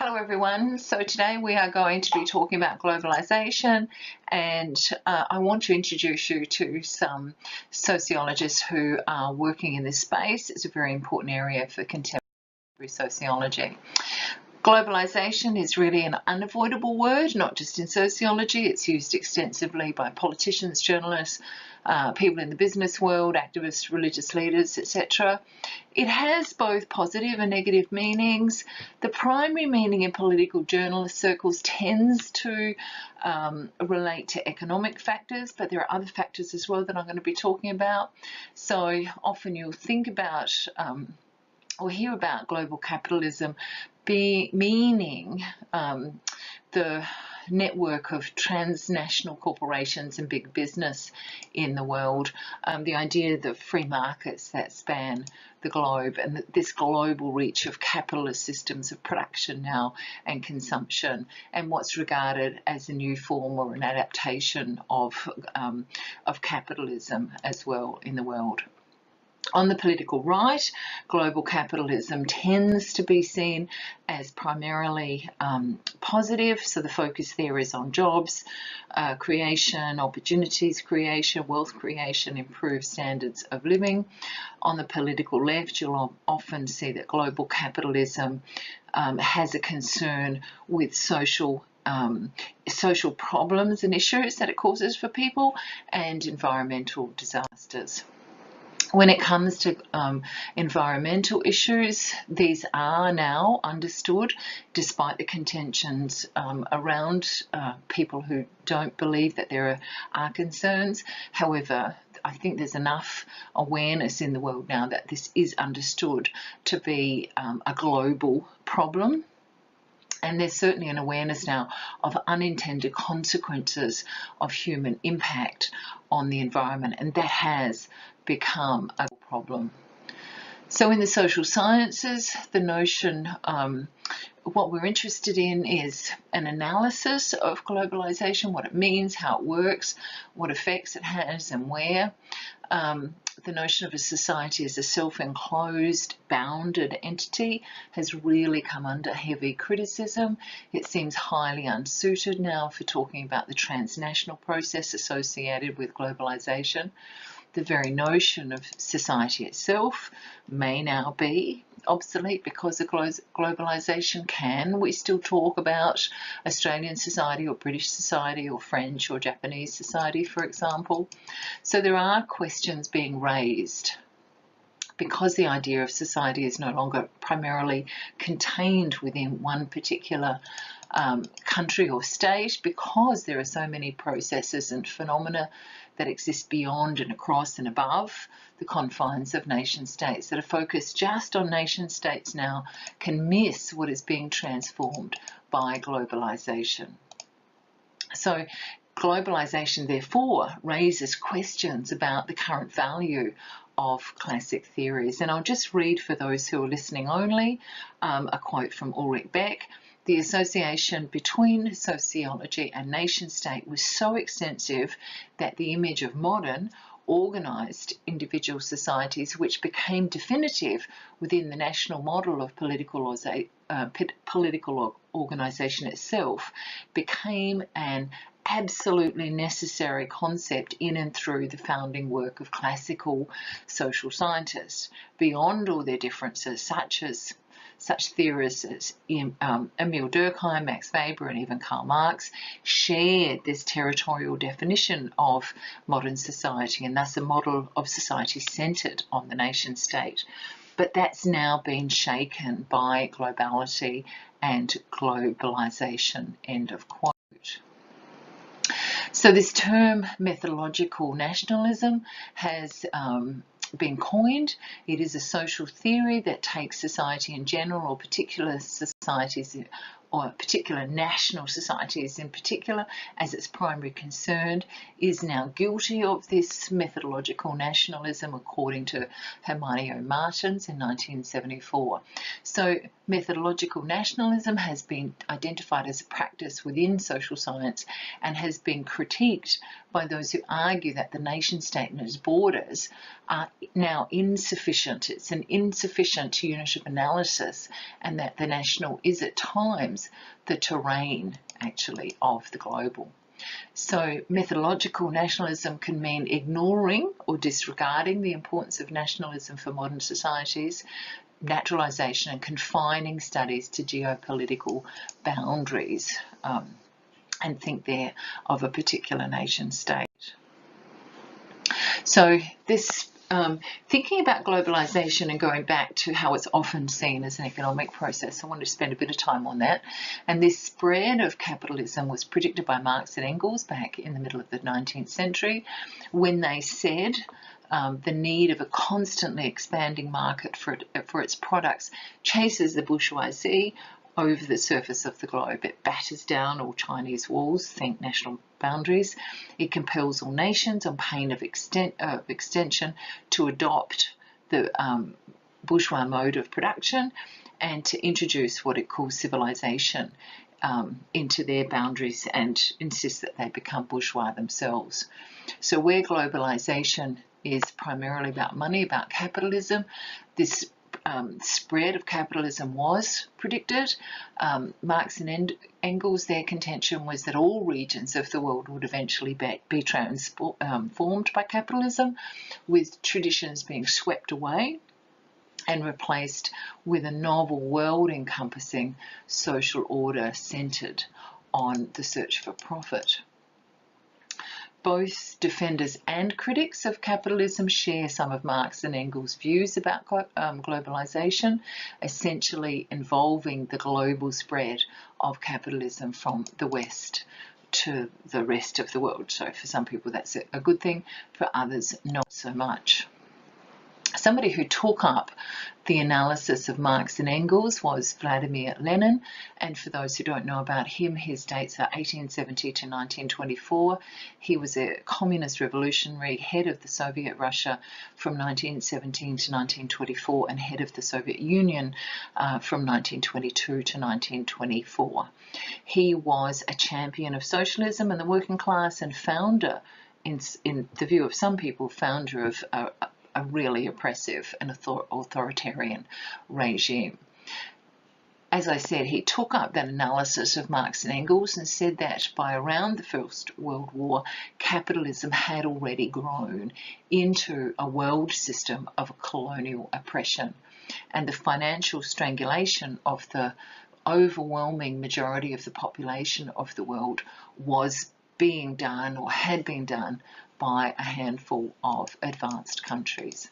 Hello everyone. So today we are going to be talking about globalisation, and I want to introduce you to some sociologists who are working in this space. It's a very important area for contemporary sociology. Globalisation is really an unavoidable word, not just in sociology. It's used extensively by politicians, journalists, people in the business world, activists, religious leaders, etc. It has both positive and negative meanings. The primary meaning in political journalist circles tends to relate to economic factors, but there are other factors as well that I'm going to be talking about. So often you'll think about or hear about global capitalism meaning the network of transnational corporations and big business in the world, the idea of free markets that span the globe, and this global reach of capitalist systems of production now and consumption, and what's regarded as a new form or an adaptation of capitalism as well in the world. On the political right, global capitalism tends to be seen as primarily positive, so the focus there is on jobs creation, opportunities creation, wealth creation, improved standards of living. On the political left, you'll often see that global capitalism has a concern with social problems and issues that it causes for people, and environmental disasters. When it comes to environmental issues, these are now understood, despite the contentions around people who don't believe that there are concerns. However, I think there's enough awareness in the world now that this is understood to be a global problem. And there's certainly an awareness now of unintended consequences of human impact on the environment, and that has become a problem. So in the social sciences, the notion, what we're interested in is an analysis of globalisation, what it means, how it works, what effects it has and where. The notion of a society as a self-enclosed, bounded entity has really come under heavy criticism. It seems highly unsuited now for talking about the transnational process associated with globalisation. The very notion of society itself may now be obsolete because of globalisation. Can we still talk about Australian society or British society or French or Japanese society, for example? So there are questions being raised because the idea of society is no longer primarily contained within one particular country or state, because there are so many processes and phenomena that exist beyond and across and above the confines of nation states, that are focused just on nation states now can miss what is being transformed by globalisation. So globalisation therefore raises questions about the current value of classic theories. And I'll just read, for those who are listening only, a quote from Ulrich Beck. The association between sociology and nation state was so extensive that the image of modern, organised individual societies, which became definitive within the national model of political organisation itself, became an absolutely necessary concept in and through the founding work of classical social scientists, beyond all their differences, such theorists as Emile Durkheim, Max Weber, and even Karl Marx shared this territorial definition of modern society, and thus a model of society centred on the nation state. But that's now been shaken by globality and globalisation, end of quote. So this term methodological nationalism has been coined. It is a social theory that takes society in general, or particular societies, or particular national societies in particular, as its primary concern, is now guilty of this methodological nationalism, according to Hermanio Martins in 1974. So methodological nationalism has been identified as a practice within social science and has been critiqued by those who argue that the nation state and its borders are now insufficient. It's an insufficient unit of analysis, and that the national or is at times the terrain actually of the global. So methodological nationalism can mean ignoring or disregarding the importance of nationalism for modern societies, naturalisation and confining studies to geopolitical boundaries, and think there of a particular nation state. So this thinking about globalisation and going back to how it's often seen as an economic process, I wanted to spend a bit of time on that. And this spread of capitalism was predicted by Marx and Engels back in the middle of the 19th century when they said the need of a constantly expanding market for its products chases the bourgeoisie over the surface of the globe. It batters down all Chinese walls, think national boundaries. It compels all nations on pain of extension to adopt the bourgeois mode of production and to introduce what it calls civilization into their boundaries and insist that they become bourgeois themselves. So where globalization is primarily about money, about capitalism, this spread of capitalism was predicted. Marx and Engels, their contention was that all regions of the world would eventually be transformed by capitalism, with traditions being swept away and replaced with a novel world-encompassing social order centred on the search for profit. Both defenders and critics of capitalism share some of Marx and Engels' views about globalisation, essentially involving the global spread of capitalism from the West to the rest of the world. So for some people that's a good thing, for others not so much. Somebody who took up the analysis of Marx and Engels was Vladimir Lenin, and for those who don't know about him, his dates are 1870 to 1924. He was a communist revolutionary, head of the Soviet Russia from 1917 to 1924, and head of the Soviet Union from 1922 to 1924. He was a champion of socialism and the working class, and founder, in the view of some people, founder of a really oppressive and authoritarian regime. As I said, he took up that analysis of Marx and Engels and said that by around the First World War, capitalism had already grown into a world system of colonial oppression, and the financial strangulation of the overwhelming majority of the population of the world was being done, or had been done, by a handful of advanced countries.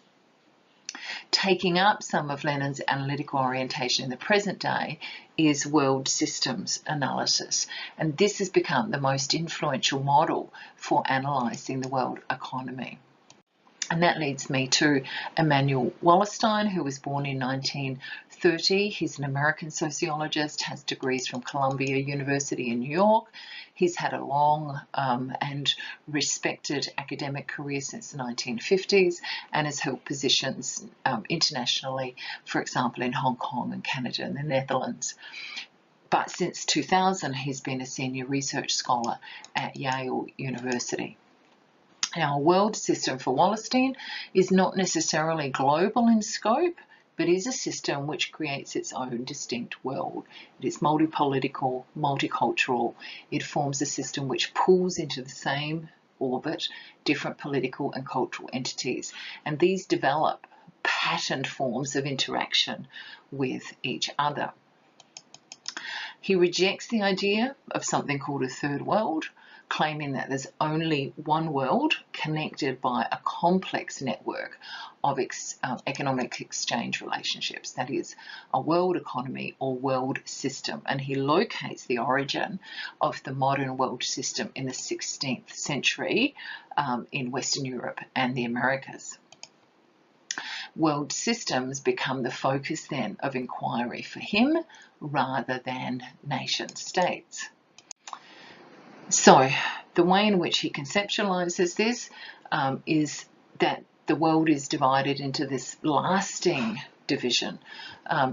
Taking up some of Lenin's analytical orientation in the present day is world systems analysis, and this has become the most influential model for analysing the world economy. And that leads me to Immanuel Wallerstein, who was born in 1930. He's an American sociologist, has degrees from Columbia University in New York. He's had a long and respected academic career since the 1950s and has held positions internationally, for example, in Hong Kong and Canada and the Netherlands. But since 2000, he's been a senior research scholar at Yale University. Now, a world system for Wallerstein is not necessarily global in scope, but is a system which creates its own distinct world. It is multipolitical, multicultural. It forms a system which pulls into the same orbit different political and cultural entities, and these develop patterned forms of interaction with each other. He rejects the idea of something called a third world, claiming that there's only one world connected by a complex network of economic exchange relationships, that is, a world economy or world system. And he locates the origin of the modern world system in the 16th century in Western Europe and the Americas. World systems become the focus then of inquiry for him rather than nation states. So the way in which he conceptualizes this is that the world is divided into this lasting division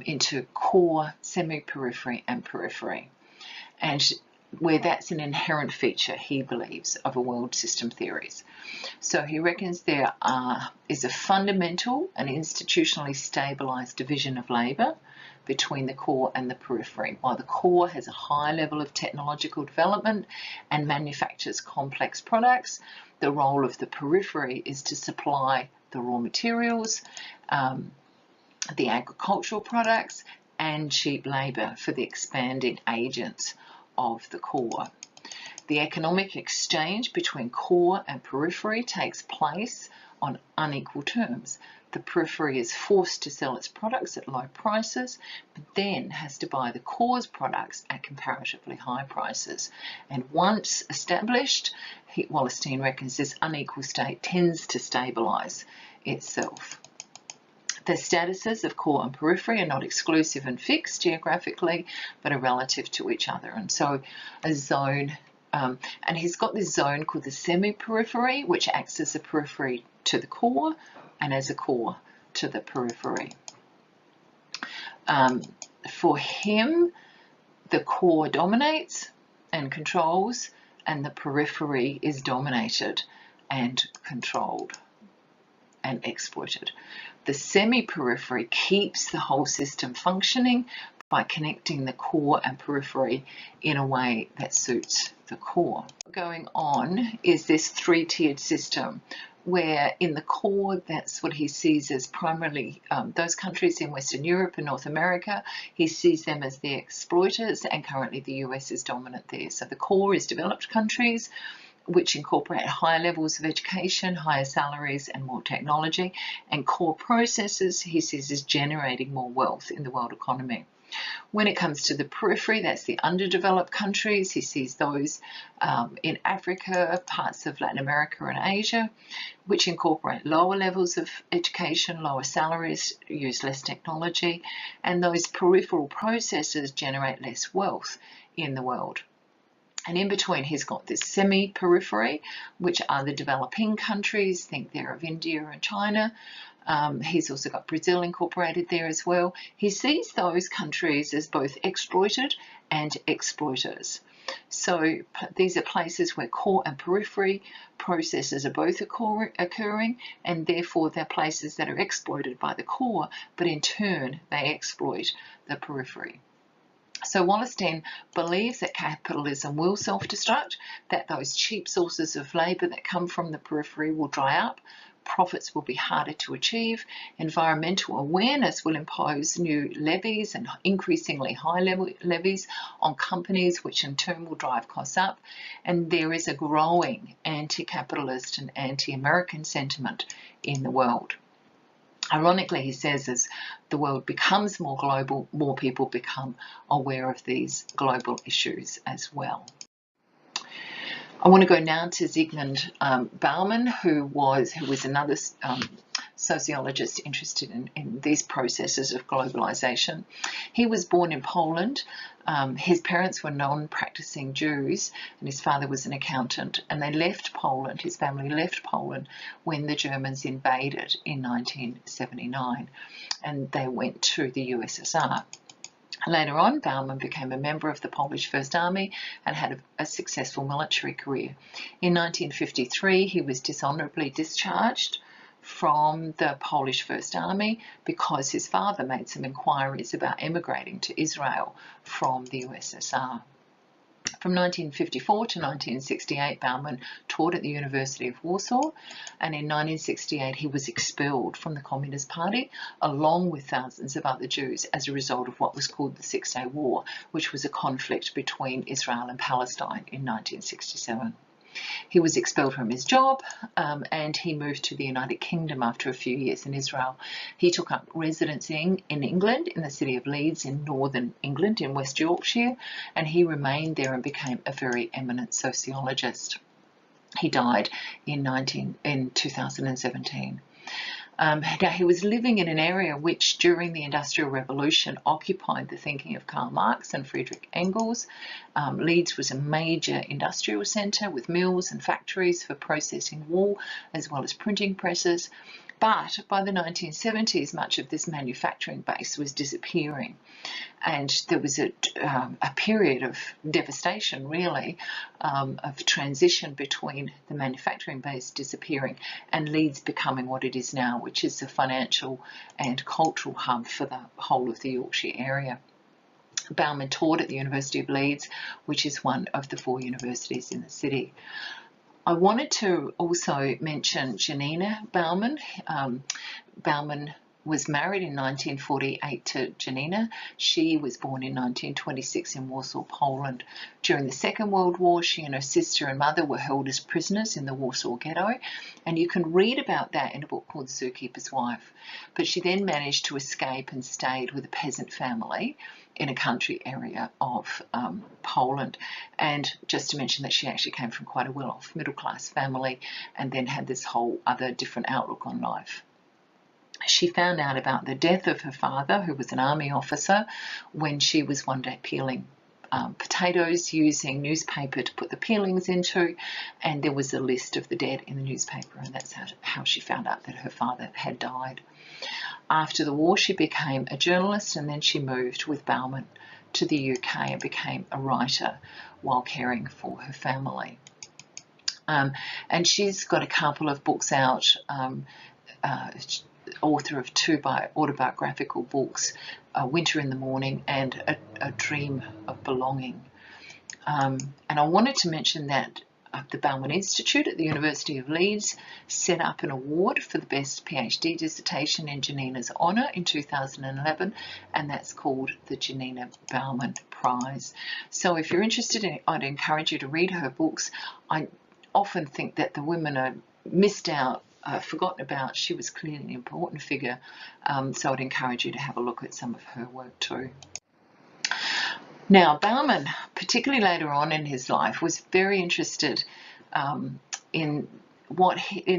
into core, semi-periphery and periphery, and where that's an inherent feature, he believes, of a world system theories. So he reckons there is a fundamental and institutionally stabilised division of labour between the core and the periphery. While the core has a high level of technological development and manufactures complex products, the role of the periphery is to supply the raw materials, the agricultural products, and cheap labour for the expanding agents of the core. The economic exchange between core and periphery takes place on unequal terms. The periphery is forced to sell its products at low prices, but then has to buy the core's products at comparatively high prices. And once established, Wallerstein reckons this unequal state tends to stabilise itself. The statuses of core and periphery are not exclusive and fixed geographically, but are relative to each other. And so a zone, and he's got this zone called the semi-periphery, which acts as a periphery to the core and as a core to the periphery. For him, the core dominates and controls, and the periphery is dominated and controlled and exploited. The semi-periphery keeps the whole system functioning by connecting the core and periphery in a way that suits the core. Going on is this three-tiered system where in the core, that's what he sees as primarily those countries in Western Europe and North America. He sees them as the exploiters, and currently the US is dominant there. So the core is developed countries, which incorporate higher levels of education, higher salaries, and more technology. And core processes, he says, is generating more wealth in the world economy. When it comes to the periphery, that's the underdeveloped countries. He sees those in Africa, parts of Latin America and Asia, which incorporate lower levels of education, lower salaries, use less technology, and those peripheral processes generate less wealth in the world. And in between, he's got this semi-periphery, which are the developing countries. Think there of India and China. He's also got Brazil incorporated there as well. He sees those countries as both exploited and exploiters. So these are places where core and periphery processes are both occurring, and therefore they're places that are exploited by the core, but in turn they exploit the periphery. So Wallerstein believes that capitalism will self-destruct, that those cheap sources of labour that come from the periphery will dry up, profits will be harder to achieve, environmental awareness will impose new levies and increasingly high levies on companies, which in turn will drive costs up, and there is a growing anti-capitalist and anti-American sentiment in the world. Ironically, he says, as the world becomes more global, more people become aware of these global issues as well. I want to go now to Zygmunt Bauman, who was another sociologist interested in these processes of globalization. He was born in Poland. His parents were non-practicing Jews, and his father was an accountant, and they left Poland, his family left Poland when the Germans invaded in 1979, and they went to the USSR. Later on, Bauman became a member of the Polish First Army and had a successful military career. In 1953, he was dishonourably discharged from the Polish First Army because his father made some inquiries about emigrating to Israel from the USSR. From 1954 to 1968, Bauman taught at the University of Warsaw, and in 1968 he was expelled from the Communist Party along with thousands of other Jews as a result of what was called the Six-Day War, which was a conflict between Israel and Palestine in 1967. He was expelled from his job and he moved to the United Kingdom after a few years in Israel. He took up residency in England, in the city of Leeds in northern England in West Yorkshire, and he remained there and became a very eminent sociologist. He died in 2017. Now, he was living in an area which, during the Industrial Revolution, occupied the thinking of Karl Marx and Friedrich Engels. Leeds was a major industrial centre with mills and factories for processing wool, as well as printing presses. But by the 1970s, much of this manufacturing base was disappearing. And there was a period of devastation, really, of transition between the manufacturing base disappearing and Leeds becoming what it is now, which is a financial and cultural hub for the whole of the Yorkshire area. Bauman taught at the University of Leeds, which is one of the 4 universities in the city. I wanted to also mention Janina Bauman. Bauman was married in 1948 to Janina. She was born in 1926 in Warsaw, Poland. During the Second World War, she and her sister and mother were held as prisoners in the Warsaw Ghetto, and you can read about that in a book called Zookeeper's Wife. But she then managed to escape and stayed with a peasant family in a country area of Poland. And just to mention that she actually came from quite a well-off middle-class family and then had this whole other different outlook on life. She found out about the death of her father, who was an army officer, when she was one day peeling potatoes using newspaper to put the peelings into, and there was a list of the dead in the newspaper, and that's how she found out that her father had died. After the war, she became a journalist, and then she moved with Bauman to the UK and became a writer while caring for her family. And she's got a couple of books out, author of 2 autobiographical books, Winter in the Morning and A Dream of Belonging. And I wanted to mention that the Bauman Institute at the University of Leeds set up an award for the best PhD dissertation in Janina's honour in 2011, and that's called the Janina Bauman Prize. So if you're interested in it, I'd encourage you to read her books. I often think that the women are missed out, forgotten about. She was clearly an important figure, so I'd encourage you to have a look at some of her work too. Now, Bauman, particularly later on in his life, was very interested in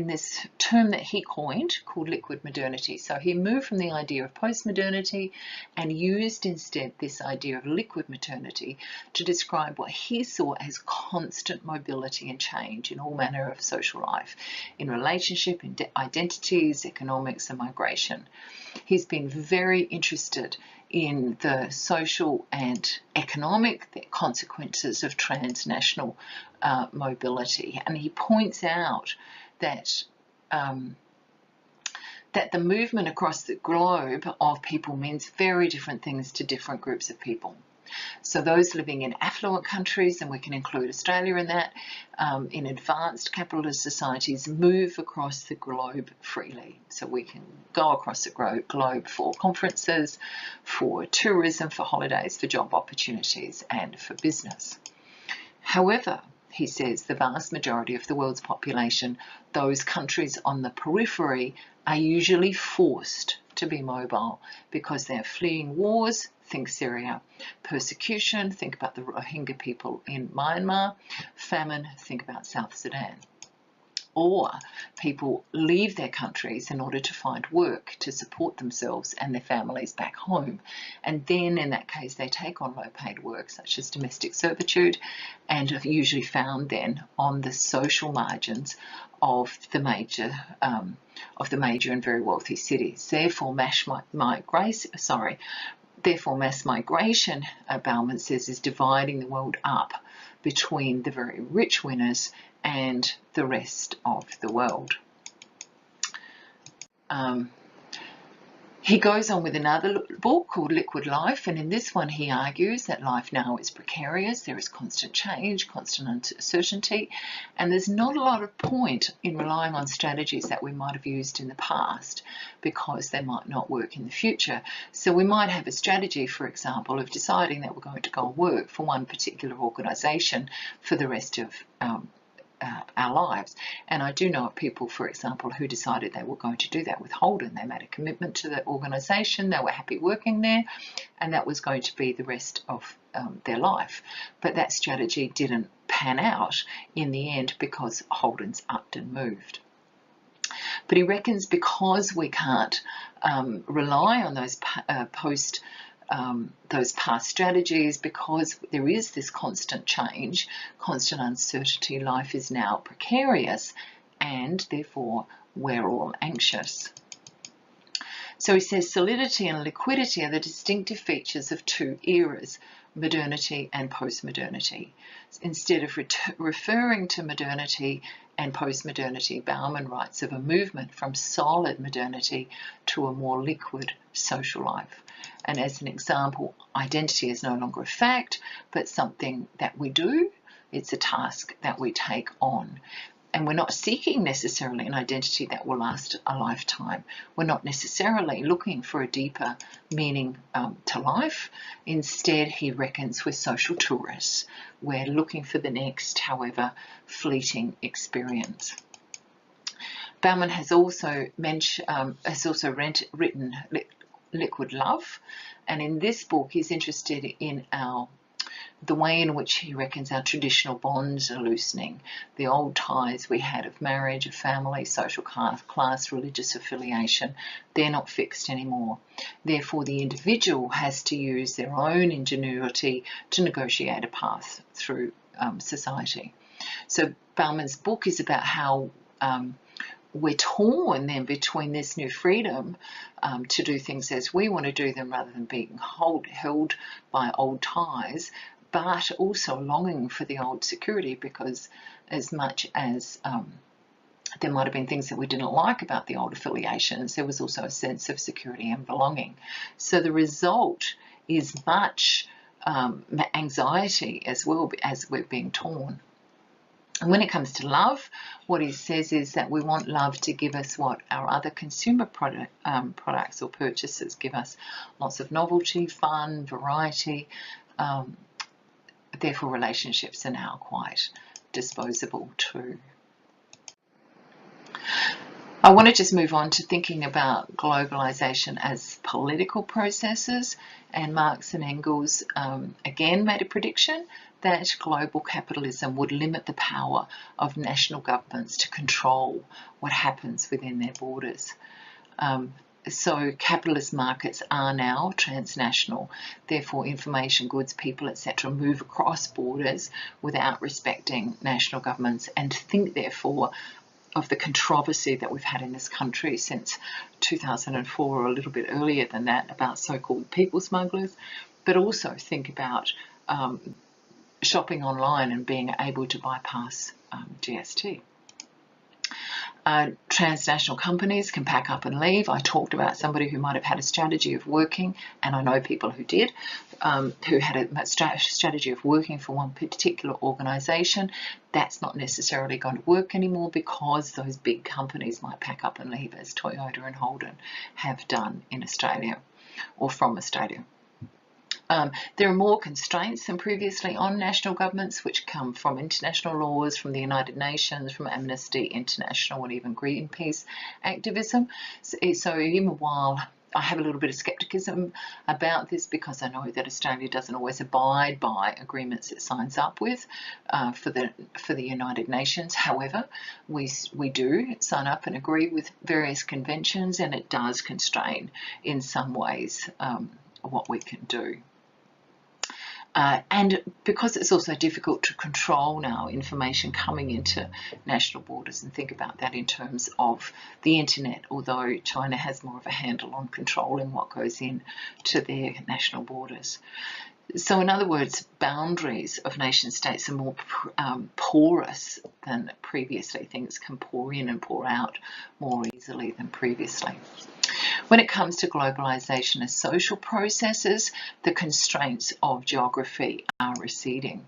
this term that he coined called liquid modernity. So he moved from the idea of post-modernity and used instead this idea of liquid modernity to describe what he saw as constant mobility and change in all manner of social life, in relationship, in identities, economics, and migration. He's been very interested in the social and economic consequences of transnational mobility, and he points out that that the movement across the globe of people means very different things to different groups of people. So those living in affluent countries, and we can include Australia in that, in advanced capitalist societies, move across the globe freely. So we can go across the globe for conferences, for tourism, for holidays, for job opportunities, and for business. However, he says the vast majority of the world's population, those countries on the periphery, are usually forced to be mobile because they're fleeing wars. Think Syria. Persecution, think about the Rohingya people in Myanmar. Famine, think about South Sudan. Or people leave their countries in order to find work to support themselves and their families back home. And then in that case, they take on low-paid work such as domestic servitude and are usually found then on the social margins of the major and very wealthy cities. Therefore, mass migration, Bauman says, is dividing the world up between the very rich winners and the rest of the world. He goes on with another book called Liquid Life, and in this one he argues that life now is precarious, there is constant change, constant uncertainty, and there's not a lot of point in relying on strategies that we might have used in the past because they might not work in the future. So we might have a strategy, for example, of deciding that we're going to go and work for one particular organisation for the rest of our lives. And I do know of people, for example, who decided they were going to do that with Holden. They made a commitment to the organisation, they were happy working there, and that was going to be the rest of their life. But that strategy didn't pan out in the end because Holden's upped and moved. But he reckons because we can't rely on those those past strategies, because there is this constant change, constant uncertainty, life is now precarious, and therefore we're all anxious. So he says solidity and liquidity are the distinctive features of two eras, modernity and post-modernity. Instead of referring to modernity and post-modernity, Bauman writes of a movement from solid modernity to a more liquid social life. And as an example, identity is no longer a fact, but something that we do. It's a task that we take on. And we're not seeking necessarily an identity that will last a lifetime. We're not necessarily looking for a deeper meaning to life. Instead, he reckons we're social tourists. We're looking for the next, however, fleeting experience. Bauman has also written Liquid Love, and in this book he's interested in the way in which he reckons our traditional bonds are loosening. The old ties we had of marriage, of family, social class, religious affiliation, they're not fixed anymore. Therefore, the individual has to use their own ingenuity to negotiate a path through society. So Bauman's book is about how we're torn then between this new freedom to do things as we want to do them rather than being held by old ties, but also longing for the old security, because as much as there might have been things that we didn't like about the old affiliations, there was also a sense of security and belonging. So the result is much anxiety as well as we're being torn. And when it comes to love, what he says is that we want love to give us what our other consumer products or purchases give us: lots of novelty, fun, variety. Therefore, relationships are now quite disposable too. I want to just move on to thinking about globalisation as political processes, and Marx and Engels again made a prediction that global capitalism would limit the power of national governments to control what happens within their borders. So capitalist markets are now transnational. Therefore, information, goods, people, etc. move across borders without respecting national governments. And think, therefore, of the controversy that we've had in this country since 2004 or a little bit earlier than that about so-called people smugglers, but also think about shopping online and being able to bypass GST. Transnational companies can pack up and leave. I talked about somebody who might have had a strategy of working, and I know people who did, who had a strategy of working for one particular organisation. That's not necessarily going to work anymore, because those big companies might pack up and leave, as Toyota and Holden have done in Australia or from Australia. There are more constraints than previously on national governments, which come from international laws, from the United Nations, from Amnesty International, and even Greenpeace activism. So even while I have a little bit of scepticism about this, because I know that Australia doesn't always abide by agreements it signs up with for the United Nations. However, we do sign up and agree with various conventions, and it does constrain in some ways what we can do. And because it's also difficult to control now information coming into national borders, and think about that in terms of the internet, although China has more of a handle on controlling what goes in to their national borders. So in other words, boundaries of nation states are more porous than previously. Things can pour in and pour out more easily than previously. When it comes to globalisation as social processes, the constraints of geography are receding.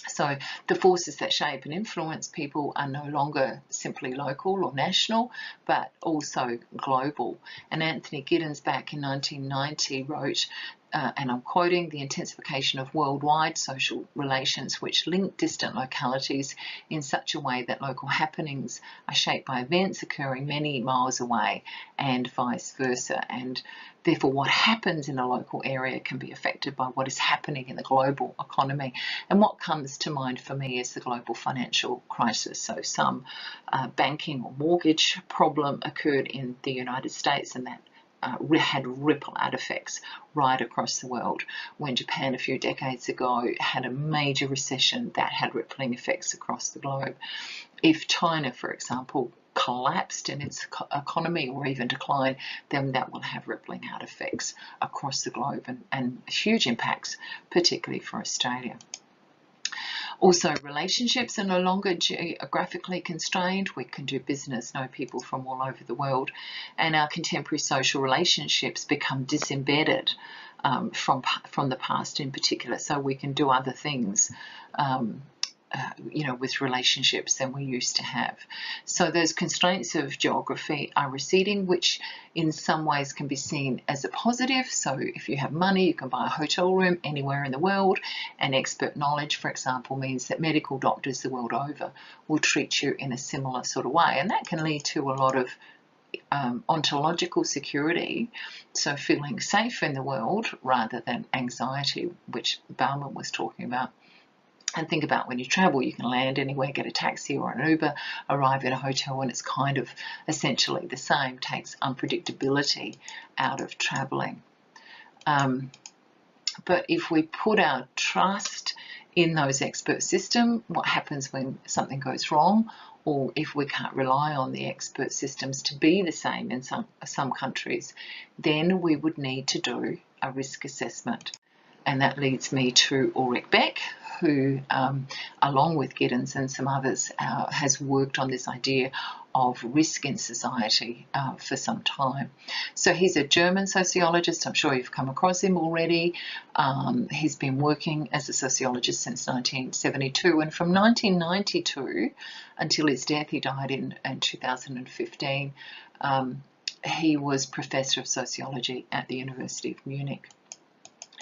So the forces that shape and influence people are no longer simply local or national, but also global. And Anthony Giddens back in 1990 wrote, and I'm quoting, "The intensification of worldwide social relations which link distant localities in such a way that local happenings are shaped by events occurring many miles away and vice versa." And therefore, what happens in a local area can be affected by what is happening in the global economy. And what comes to mind for me is the global financial crisis. So some banking or mortgage problem occurred in the United States, and that had ripple-out effects right across the world. When Japan a few decades ago had a major recession, that had rippling effects across the globe. If China, for example, collapsed in its economy or even decline, then that will have rippling out effects across the globe and huge impacts, particularly for Australia. Also, relationships are no longer geographically constrained. We can do business, know people from all over the world, and our contemporary social relationships become disembedded from the past in particular. So we can do other things, with relationships than we used to have. So those constraints of geography are receding, which in some ways can be seen as a positive. So if you have money, you can buy a hotel room anywhere in the world, and expert knowledge, for example, means that medical doctors the world over will treat you in a similar sort of way, and that can lead to a lot of ontological security, so feeling safe in the world rather than anxiety, which Bauman was talking about. And think about when you travel, you can land anywhere, get a taxi or an Uber, arrive at a hotel, and it's kind of essentially the same. Takes unpredictability out of traveling. But if we put our trust in those expert systems, what happens when something goes wrong? Or if we can't rely on the expert systems to be the same in some countries, then we would need to do a risk assessment. And that leads me to Ulrich Beck, who, along with Giddens and some others, has worked on this idea of risk in society for some time. So he's a German sociologist. I'm sure you've come across him already. He's been working as a sociologist since 1972, and from 1992 until his death, he died in 2015, he was Professor of Sociology at the University of Munich.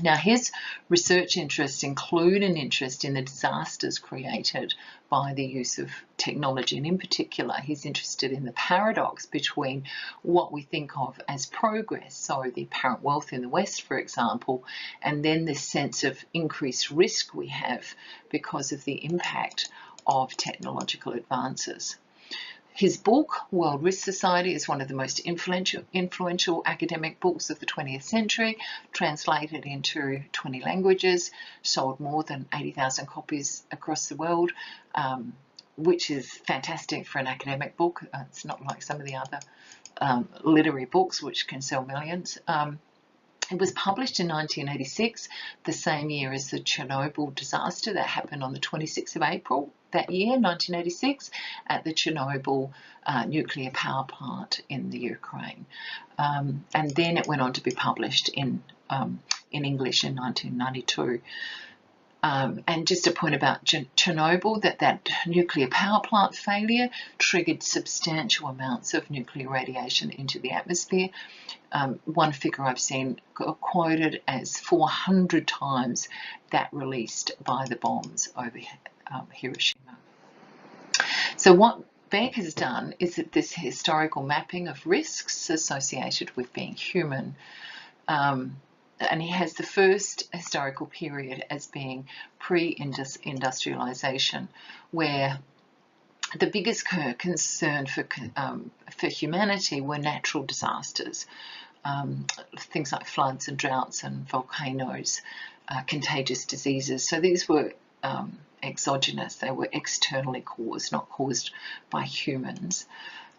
Now, his research interests include an interest in the disasters created by the use of technology, and in particular, he's interested in the paradox between what we think of as progress, so the apparent wealth in the West, for example, and then the sense of increased risk we have because of the impact of technological advances. His book, World Risk Society, is one of the most influential academic books of the 20th century, translated into 20 languages, sold more than 80,000 copies across the world, which is fantastic for an academic book. It's not like some of the other literary books, which can sell millions. It was published in 1986, the same year as the Chernobyl disaster that happened on the 26th of April that year, 1986, at the Chernobyl nuclear power plant in the Ukraine. And then it went on to be published in English in 1992. And just a point about Chernobyl, that nuclear power plant failure triggered substantial amounts of nuclear radiation into the atmosphere. One figure I've seen quoted as 400 times that released by the bombs over Hiroshima. So what Beck has done is that this historical mapping of risks associated with being human, and he has the first historical period as being pre-industrialization, where the biggest concern for humanity were natural disasters, things like floods and droughts and volcanoes, contagious diseases. So these were exogenous, they were externally caused, not caused by humans.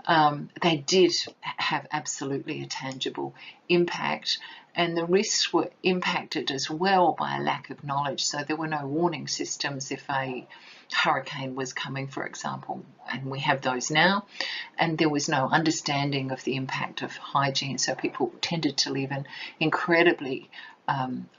They did have absolutely a tangible impact, and the risks were impacted as well by a lack of knowledge. So there were no warning systems if a hurricane was coming, for example, and we have those now, and there was no understanding of the impact of hygiene, so people tended to live in incredibly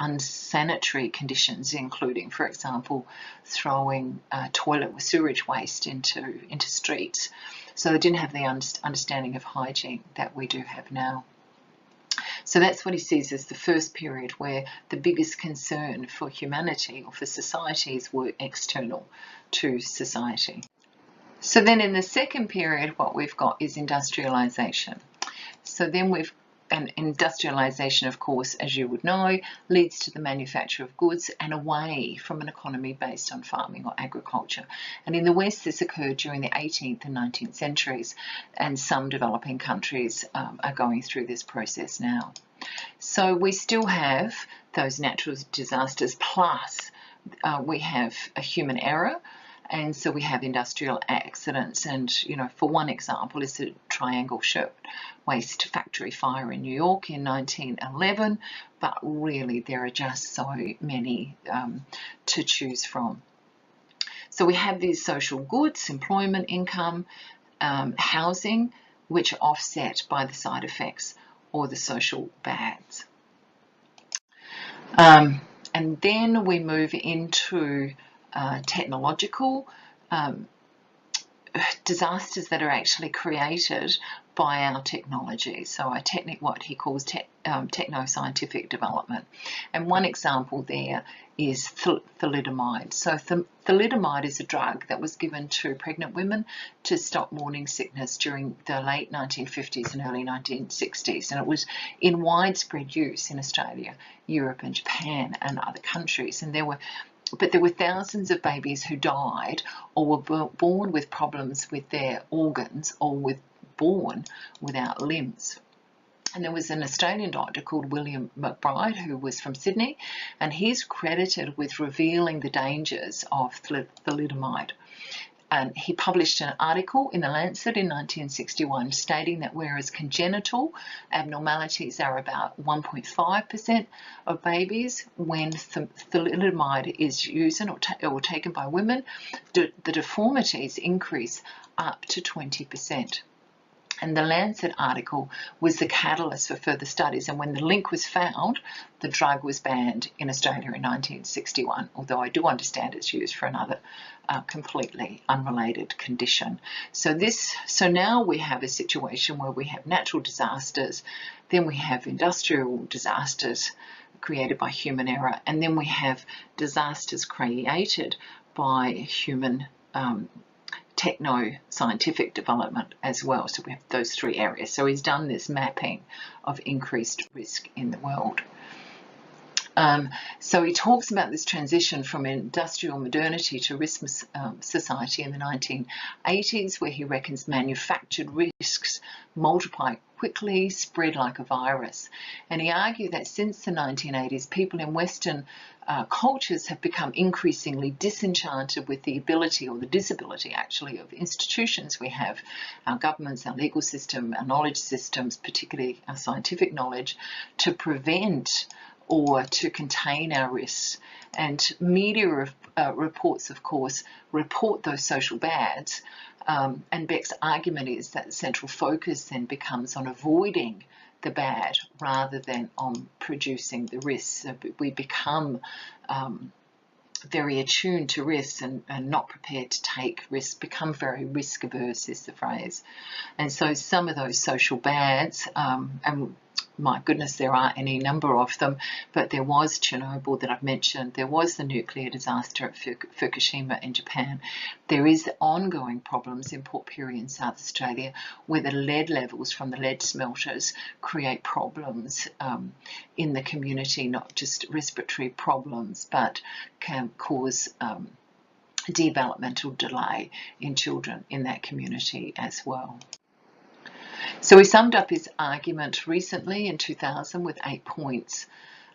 unsanitary conditions, including, for example, throwing toilet with sewage waste into streets. So they didn't have the understanding of hygiene that we do have now. So that's what he sees as the first period where the biggest concern for humanity or for societies were external to society. So then in the second period, what we've got is industrialization. So then and industrialization, of course, as you would know, leads to the manufacture of goods and away from an economy based on farming or agriculture. And in the West, this occurred during the 18th and 19th centuries, and some developing countries are going through this process now. So we still have those natural disasters, plus we have a human error, And so we have industrial accidents, and for one example is the Triangle Shirt Waste Factory fire in New York in 1911, but really there are just so many to choose from. So we have these social goods, employment, income, housing, which are offset by the side effects or the social bads. And then we move into technological disasters that are actually created by our technology. So what he calls techno-scientific development. And one example there is thalidomide. So thalidomide is a drug that was given to pregnant women to stop morning sickness during the late 1950s and early 1960s. And it was in widespread use in Australia, Europe and Japan and other countries. And there were thousands of babies who died or were born with problems with their organs or born without limbs. And there was an Australian doctor called William McBride who was from Sydney, and he's credited with revealing the dangers of thalidomide. And he published an article in The Lancet in 1961 stating that whereas congenital abnormalities are about 1.5% of babies, when thalidomide is used or taken by women, the deformities increase up to 20%. And the Lancet article was the catalyst for further studies. And when the link was found, the drug was banned in Australia in 1961, although I do understand it's used for another completely unrelated condition. So now we have a situation where we have natural disasters, then we have industrial disasters created by human error, and then we have disasters created by human techno-scientific development as well. So we have those three areas. So he's done this mapping of increased risk in the world. So he talks about this transition from industrial modernity to risk society in the 1980s, where he reckons manufactured risks multiply quickly, spread like a virus. And he argued that since the 1980s, people in Western cultures have become increasingly disenchanted with the ability, or the disability actually, of institutions we have, our governments, our legal system, our knowledge systems, particularly our scientific knowledge, to prevent or to contain our risks. And media reports, of course, report those social bads. And Beck's argument is that the central focus then becomes on avoiding the bad rather than on producing the risks. So we become very attuned to risks and not prepared to take risks, become very risk averse is the phrase. And so some of those social bads, and my goodness, there are any number of them, but there was Chernobyl that I've mentioned, there was the nuclear disaster at Fukushima in Japan, there is the ongoing problems in Port Pirie in South Australia where the lead levels from the lead smelters create problems in the community, not just respiratory problems, but can cause developmental delay in children in that community as well. So he summed up his argument recently in 2000 with 8 points.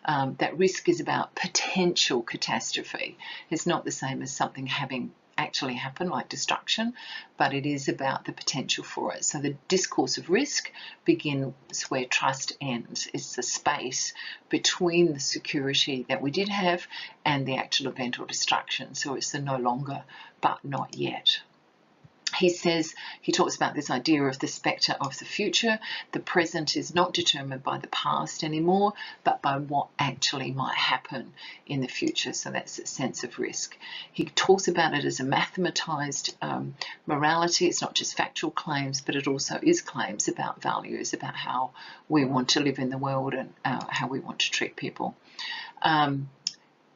That risk is about potential catastrophe. It's not the same as something having actually happened, like destruction, but it is about the potential for it. So the discourse of risk begins where trust ends. It's the space between the security that we did have and the actual event or destruction. So it's the no longer, but not yet. He talks about this idea of the spectre of the future. The present is not determined by the past anymore, but by what actually might happen in the future. So that's a sense of risk. He talks about it as a mathematized morality. It's not just factual claims, but it also is claims about values, about how we want to live in the world and how we want to treat people.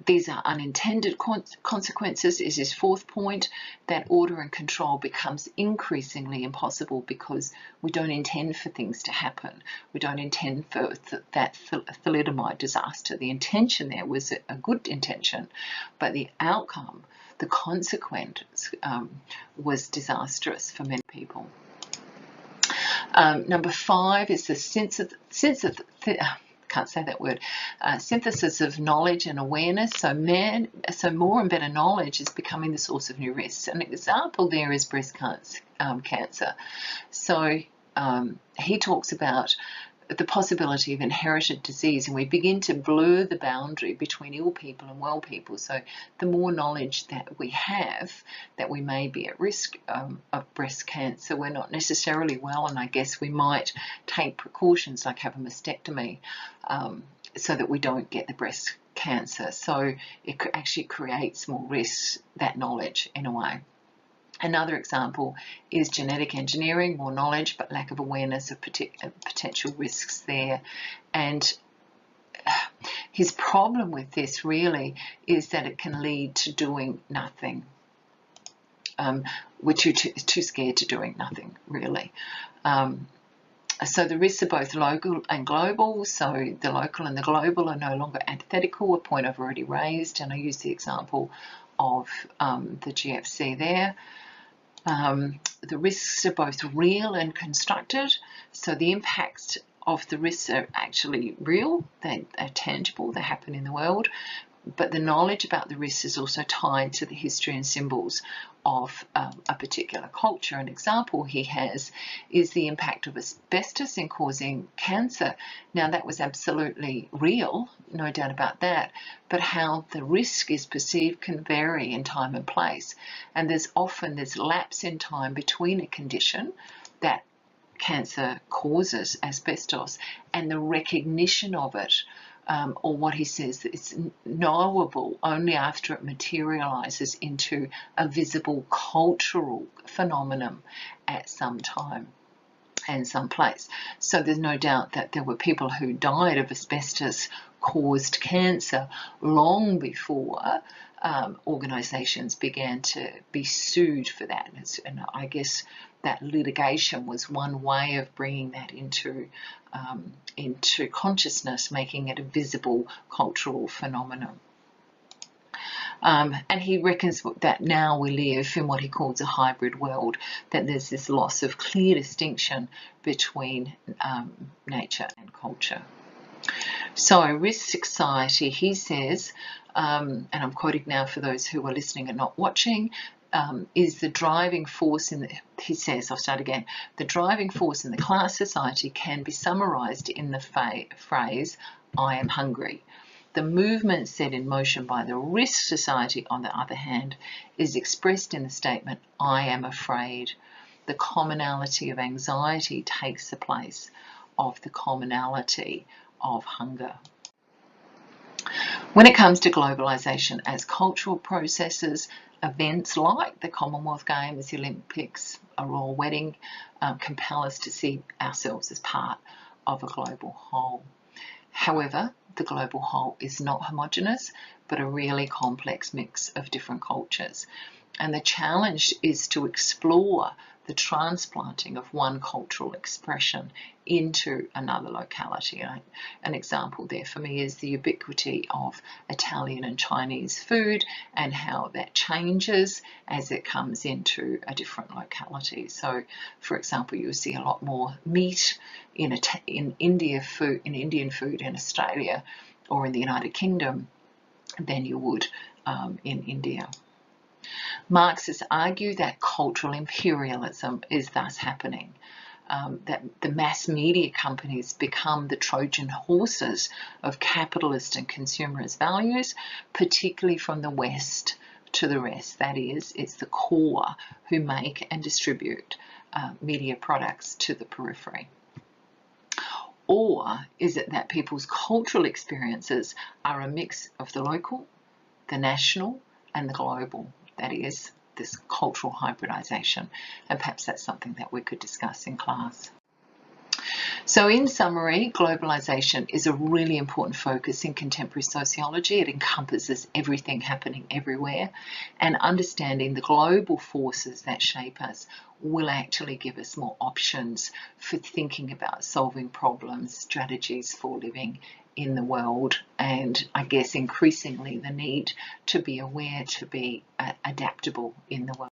These are unintended consequences, is his fourth point, that order and control becomes increasingly impossible because we don't intend for things to happen. We don't intend for that thalidomide disaster. The intention there was a good intention, but the outcome, the consequence, was disastrous for many people. Number 5 is the can't say that word, synthesis of knowledge and awareness. So more and better knowledge is becoming the source of new risks. An example there is breast cancer. So he talks about the possibility of inherited disease, and we begin to blur the boundary between ill people and well people. So the more knowledge that we have that we may be at risk of breast cancer, we're not necessarily well, and I guess we might take precautions like have a mastectomy so that we don't get the breast cancer. So it actually creates more risks, that knowledge, in a way. Another example is genetic engineering, more knowledge but lack of awareness of potential risks there. And his problem with this really is that it can lead to doing nothing. We're too scared to doing nothing, really. So the risks are both local and global. So the local and the global are no longer antithetical, a point I've already raised, and I use the example of the GFC there. The risks are both real and constructed, so the impacts of the risks are actually real, they're tangible, they happen in the world, but the knowledge about the risks is also tied to the history and symbols of a particular culture. An example he has is the impact of asbestos in causing cancer. Now, that was absolutely real, no doubt about that, but how the risk is perceived can vary in time and place. And there's often this lapse in time between a condition that cancer causes, asbestos, and the recognition of it, or what he says, it's knowable only after it materialises into a visible cultural phenomenon at some time and some place. So there's no doubt that there were people who died of asbestos-caused cancer long before organisations began to be sued for that. And I guess that litigation was one way of bringing that into consciousness, making it a visible cultural phenomenon. And he reckons that now we live in what he calls a hybrid world, that there's this loss of clear distinction between nature and culture. So risk society, he says, and I'm quoting now for those who are listening and not watching, is the driving force in the, he says, I'll start again, the driving force in the class society can be summarised in the phrase, I am hungry. The movement set in motion by the risk society, on the other hand, is expressed in the statement, I am afraid. The commonality of anxiety takes the place of the commonality of hunger. When it comes to globalisation as cultural processes, events like the Commonwealth Games, the Olympics, a royal wedding compel us to see ourselves as part of a global whole. However, the global whole is not homogeneous, but a really complex mix of different cultures. And the challenge is to explore the transplanting of one cultural expression into another locality. An example there for me is the ubiquity of Italian and Chinese food and how that changes as it comes into a different locality. So, for example, you'll see a lot more meat in Indian food in Australia or in the United Kingdom than you would in India. Marxists argue that cultural imperialism is thus happening, that the mass media companies become the Trojan horses of capitalist and consumerist values, particularly from the West to the rest. That is, it's the core who make and distribute media products to the periphery. Or is it that people's cultural experiences are a mix of the local, the national, and the global? That is, this cultural hybridisation, and perhaps that's something that we could discuss in class. So in summary, globalisation is a really important focus in contemporary sociology. It encompasses everything happening everywhere, and understanding the global forces that shape us will actually give us more options for thinking about solving problems, strategies for living in the world, and I guess increasingly the need to be aware, to be adaptable in the world.